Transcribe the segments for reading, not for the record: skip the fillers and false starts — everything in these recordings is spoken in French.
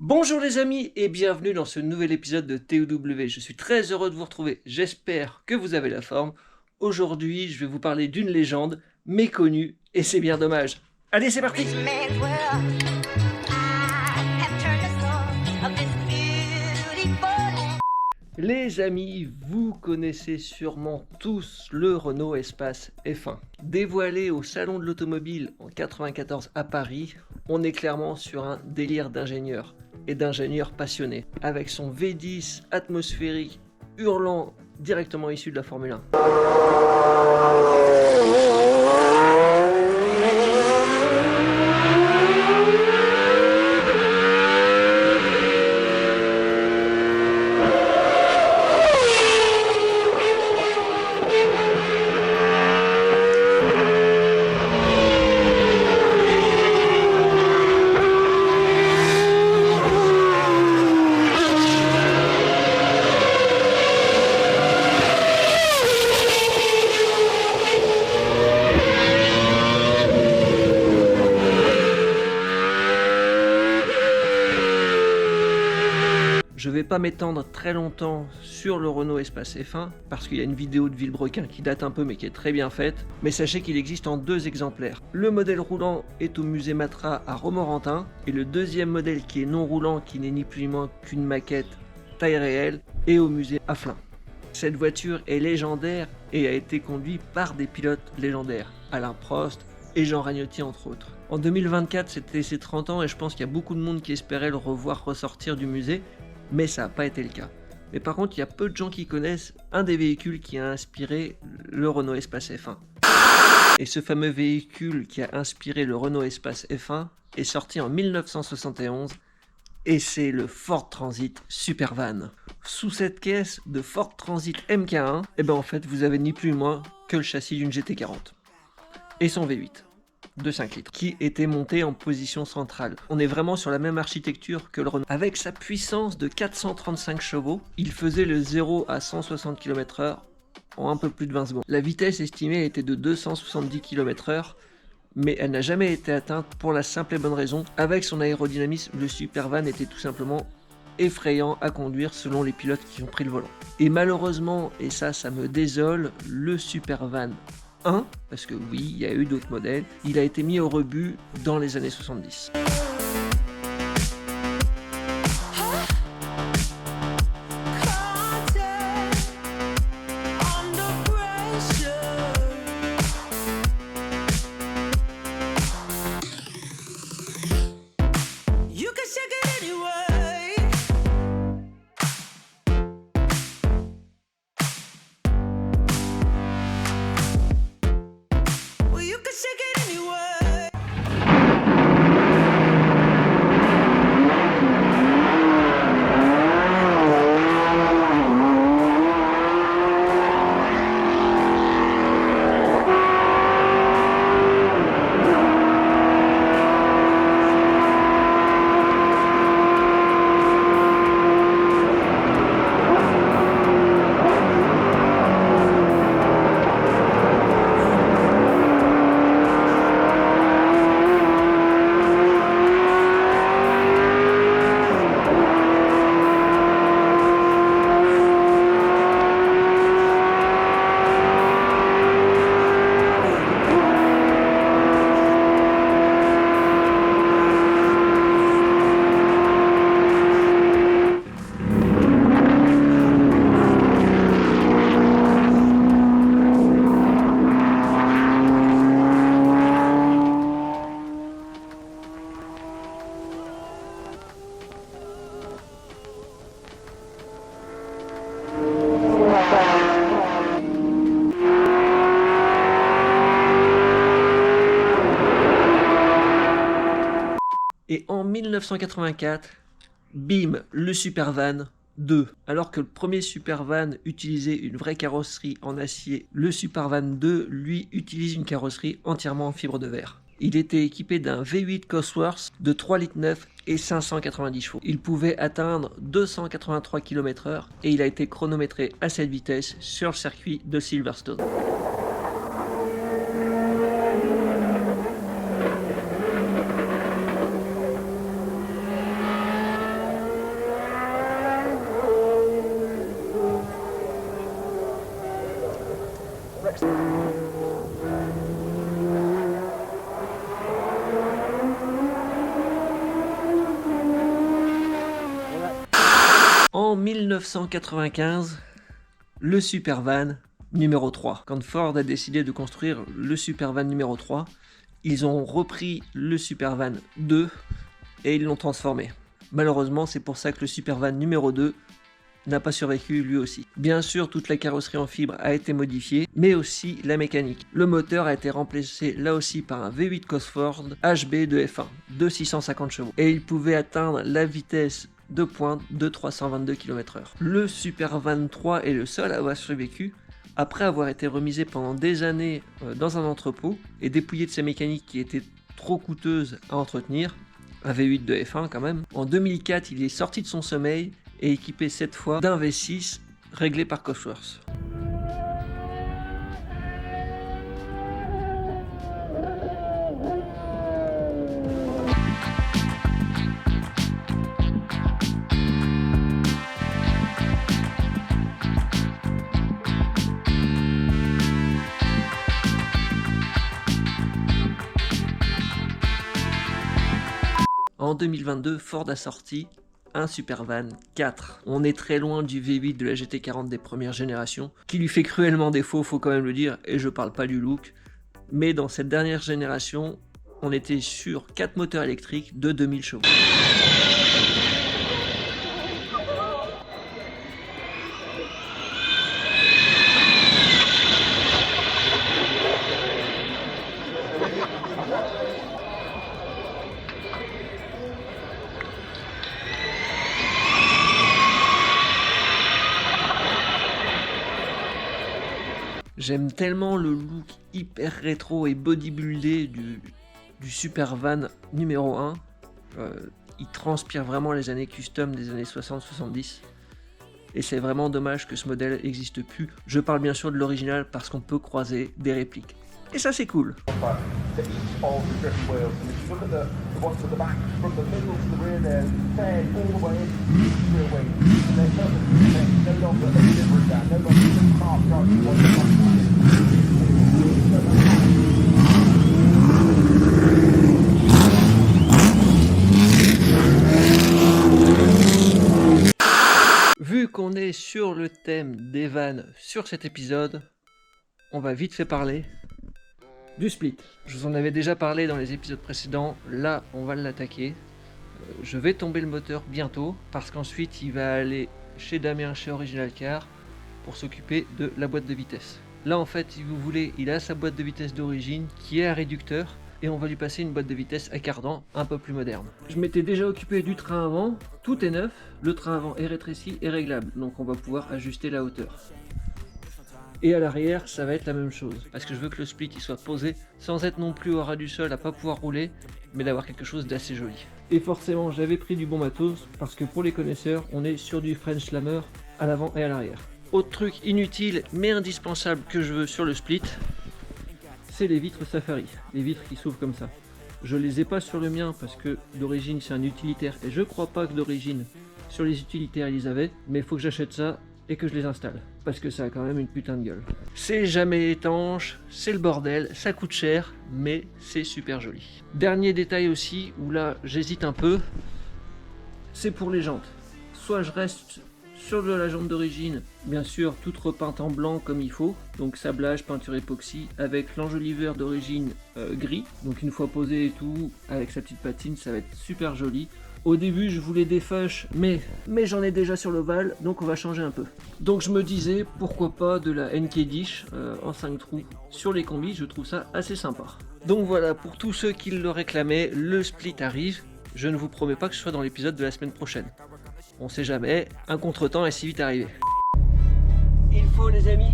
Bonjour les amis et bienvenue dans ce nouvel épisode de TOW. Je suis très heureux de vous retrouver, j'espère que vous avez la forme. Aujourd'hui, je vais vous parler d'une légende méconnue et c'est bien dommage. Allez, c'est parti! Les amis, vous connaissez sûrement tous le Renault Espace F1. Dévoilé au Salon de l'Automobile en 1994 à Paris, on est clairement sur un délire d'ingénieur et d'ingénieur passionné, avec son V10 atmosphérique hurlant directement issu de la Formule 1. Je vais pas m'étendre très longtemps sur le Renault Espace F1 parce qu'il y a une vidéo de Villebrequin qui date un peu mais qui est très bien faite. Mais sachez qu'il existe en deux exemplaires. Le modèle roulant est au musée Matra à Romorantin et le deuxième modèle qui est non roulant, qui n'est ni plus ni moins qu'une maquette taille réelle, est au musée Afflin. Cette voiture est légendaire et a été conduite par des pilotes légendaires, Alain Prost et Jean Ragnotti entre autres. En 2024 c'était ses 30 ans et je pense qu'il y a beaucoup de monde qui espérait le revoir ressortir du musée. Mais ça n'a pas été le cas. Mais par contre, il y a peu de gens qui connaissent un des véhicules qui a inspiré le Renault Espace F1. Et ce fameux véhicule qui a inspiré le Renault Espace F1 est sorti en 1971 et c'est le Ford Transit Supervan. Sous cette caisse de Ford Transit MK1, en fait, vous avez ni plus ni moins que le châssis d'une GT40 et son V8. De 5 litres, qui était monté en position centrale. On est vraiment sur la même architecture que le Renault. Avec sa puissance de 435 chevaux, il faisait le 0 à 160 km/h en un peu plus de 20 secondes. La vitesse estimée était de 270 km/h, mais elle n'a jamais été atteinte pour la simple et bonne raison. Avec son aérodynamisme, le Supervan était tout simplement effrayant à conduire selon les pilotes qui ont pris le volant. Et malheureusement, et ça me désole, le Supervan 1, parce que oui, il y a eu d'autres modèles, il a été mis au rebut dans les années 70. Et en 1984, bim, le Supervan 2. Alors que le premier Supervan utilisait une vraie carrosserie en acier, le Supervan 2, lui, utilise une carrosserie entièrement en fibre de verre. Il était équipé d'un V8 Cosworth de 3,9 litres et 590 chevaux. Il pouvait atteindre 283 km/h et il a été chronométré à cette vitesse sur le circuit de Silverstone. En 1995, le Supervan numéro 3. Quand Ford a décidé de construire le Supervan numéro 3, ils ont repris le Supervan 2 et ils l'ont transformé. Malheureusement, c'est pour ça que le Supervan numéro 2 n'a pas survécu lui aussi. Bien sûr, toute la carrosserie en fibre a été modifiée, mais aussi la mécanique. Le moteur a été remplacé là aussi par un V8 Cosworth HB de F1 de 650 chevaux et il pouvait atteindre la vitesse de pointe de 322 km/h. Le Supervan 3 est le seul à avoir survécu après avoir été remisé pendant des années dans un entrepôt et dépouillé de ses mécaniques qui étaient trop coûteuses à entretenir. Un V8 de F1 quand même. En 2004, il est sorti de son sommeil et équipé cette fois d'un V6 réglé par Cosworth. En 2022, Ford a sorti un Supervan 4. On est très loin du V8 de la GT40 des premières générations, qui lui fait cruellement défaut, faut quand même le dire, et je parle pas du look. Mais dans cette dernière génération, on était sur 4 moteurs électriques de 2000 chevaux. J'aime tellement le look hyper rétro et bodybuildé du Supervan numéro 1. Il transpire vraiment les années custom des années 60-70. Et c'est vraiment dommage que ce modèle n'existe plus. Je parle bien sûr de l'original parce qu'on peut croiser des répliques. Et ça c'est cool. Vu qu'on est sur le thème des vannes sur cet épisode, on va vite fait parler du split. Je vous en avais déjà parlé dans les épisodes précédents, là on va l'attaquer. Je vais tomber le moteur bientôt parce qu'ensuite il va aller chez Damien, chez Original Car pour s'occuper de la boîte de vitesse. Là en fait, si vous voulez, il a sa boîte de vitesse d'origine qui est un réducteur et on va lui passer une boîte de vitesse à cardan un peu plus moderne. Je m'étais déjà occupé du train avant, tout est neuf, le train avant est rétréci et réglable, donc on va pouvoir ajuster la hauteur. Et à l'arrière, ça va être la même chose, parce que je veux que le split il soit posé sans être non plus au ras du sol à pas pouvoir rouler, mais d'avoir quelque chose d'assez joli. Et forcément, j'avais pris du bon matos, parce que pour les connaisseurs, on est sur du French Slammer à l'avant et à l'arrière. Autre truc inutile mais indispensable que je veux sur le split, c'est les vitres Safari, les vitres qui s'ouvrent comme ça. Je les ai pas sur le mien parce que d'origine c'est un utilitaire et je crois pas que d'origine sur les utilitaires ils les avaient, mais il faut que j'achète ça et que je les installe parce que ça a quand même une putain de gueule. C'est jamais étanche, c'est le bordel, ça coûte cher, mais c'est super joli. Dernier détail aussi où là j'hésite un peu, c'est pour les jantes. Soit je reste sur de la jante d'origine, bien sûr toute repeinte en blanc comme il faut, donc sablage, peinture époxy, avec l'enjoliveur d'origine gris, donc une fois posé et tout, avec sa petite patine, ça va être super joli. Au début je voulais des fâches, mais j'en ai déjà sur l'ovale, donc on va changer un peu. Donc je me disais, pourquoi pas de la NK Dish en 5 trous sur les combis, je trouve ça assez sympa. Donc voilà, pour tous ceux qui le réclamaient, le split arrive, je ne vous promets pas que ce soit dans l'épisode de la semaine prochaine. On sait jamais, un contretemps est si vite arrivé. Il faut les amis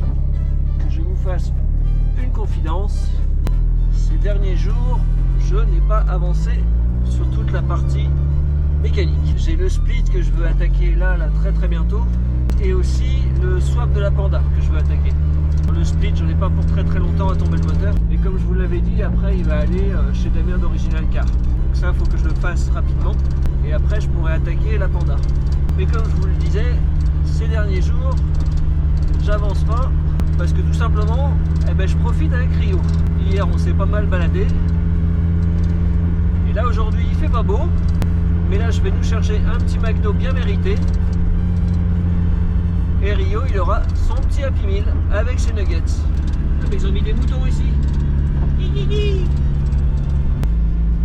que je vous fasse une confidence. Ces derniers jours, je n'ai pas avancé sur toute la partie mécanique. J'ai le split que je veux attaquer là très bientôt. Et aussi le swap de la Panda que je veux attaquer. Le split, j'en ai pas pour très longtemps à tomber le moteur. Et comme je vous l'avais dit, après il va aller chez Damien d'Original Car. Donc ça, il faut que je le fasse rapidement. Et après, je pourrai attaquer la Panda. Mais comme je vous le disais, ces derniers jours, j'avance pas parce que tout simplement, je profite avec Rio. Hier, on s'est pas mal baladé. Et là, aujourd'hui, il fait pas beau. Mais là, je vais nous chercher un petit McDo bien mérité. Et Rio, il aura son petit Happy Meal avec ses nuggets. Ah, mais ils ont mis des moutons ici.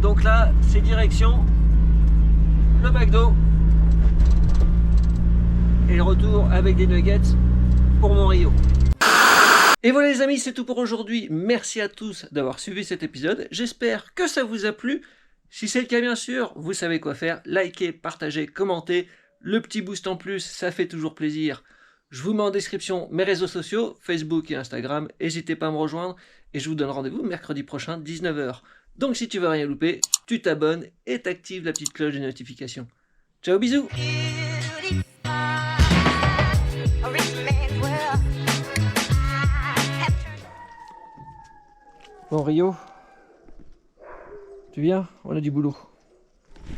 Donc là, c'est direction le McDo. Et le retour avec des nuggets pour mon Rio. Et voilà les amis, c'est tout pour aujourd'hui. Merci à tous d'avoir suivi cet épisode. J'espère que ça vous a plu. Si c'est le cas, bien sûr, vous savez quoi faire. Likez, partagez, commentez. Le petit boost en plus, ça fait toujours plaisir. Je vous mets en description mes réseaux sociaux, Facebook et Instagram. N'hésitez pas à me rejoindre. Et je vous donne rendez-vous mercredi prochain, 19h. Donc si tu veux rien louper, tu t'abonnes et t'actives la petite cloche de notification. Ciao, bisous! Bon Rio, tu viens? On a du boulot.